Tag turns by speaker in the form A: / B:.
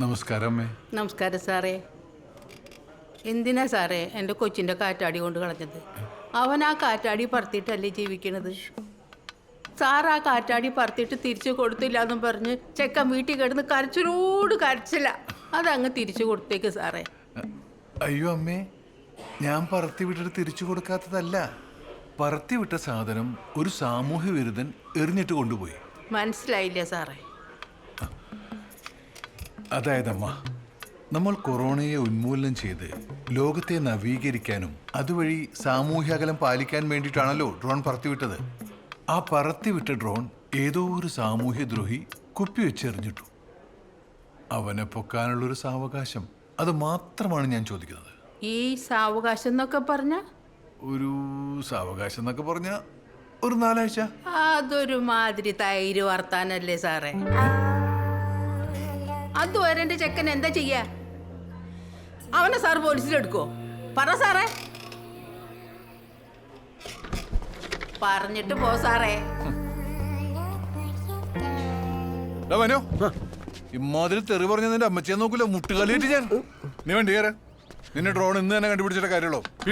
A: നമസ്കാരം അമ്മേ.
B: നമസ്കാരം സാറേ. എന്തിനാ സാറേ എൻ്റെ കൊച്ചിൻ്റെ കാറ്റാടി കൊണ്ട് കളഞ്ഞത്? അവൻ ആ കാറ്റാടി പറത്തിയിട്ടല്ലേ ജീവിക്കണത്. സാർ ആ കാറ്റാടി പറത്തിയിട്ട് തിരിച്ചു കൊടുത്തില്ല എന്നും പറഞ്ഞ് ചെക്കൻ വീട്ടിൽ കിടന്ന് കരച്ചിലോട് കരച്ചില്ല. അതങ്ങ് തിരിച്ചു കൊടുത്തേക്ക് സാറേ.
A: അയ്യോ അമ്മേ, ഞാൻ പറത്തി വിട്ടിട്ട് തിരിച്ചു കൊടുക്കാത്തതല്ല. പറത്തി വിട്ട സാധനം ഒരു സാമൂഹ്യ വിരുദ്ധൻ എറിഞ്ഞിട്ട് കൊണ്ടുപോയി.
B: മനസ്സിലായില്ല സാറേ.
A: അതായത് അമ്മ, നമ്മൾ കൊറോണയെ ഉന്മൂലനം ചെയ്ത് ലോകത്തെ നവീകരിക്കാനും അതുവഴി സാമൂഹ്യ അകലം പാലിക്കാൻ വേണ്ടിയിട്ടാണല്ലോ ഡ്രോൺ പറത്തിവിട്ടത്. ആ പറത്തിവിട്ട ഡ്രോൺ ഏതോ ഒരു സാമൂഹ്യ ദ്രോഹി കുപ്പിവെച്ചെറിഞ്ഞിട്ടു. അവനെ പൊക്കാനുള്ളൊരു സാവകാശം, അത് മാത്രമാണ് ഞാൻ ചോദിക്കുന്നത്.
B: ഈ സാവകാശം എന്നൊക്കെ പറഞ്ഞ
A: ഒരു സാവകാശം എന്നൊക്കെ പറഞ്ഞ ഒരു 4 ആഴ്ച.
B: അതൊരു മാതിരി തൈര് വർത്താനല്ലേ സാറേ. അതുവരെ എൻ്റെ ചെക്കൻ എന്താ ചെയ്യാ? അവനെ സാർ പോലീസിലെടുക്കോ? പറ സാറേ. പറഞ്ഞിട്ട് പോ സാറേ.
A: ഇമ്മാതിരി തെറി പറഞ്ഞ നിന്റെ അമ്മച്ചിയെ നോക്കൂല, മുട്ടുകാലിയിട്ട് ഞാൻ. നീ വണ്ടി കയറ. നിന്നെ ഡ്രോൺ ഇന്ന് തന്നെ കണ്ടുപിടിച്ചിട്ട കാര്യമുള്ളൂ.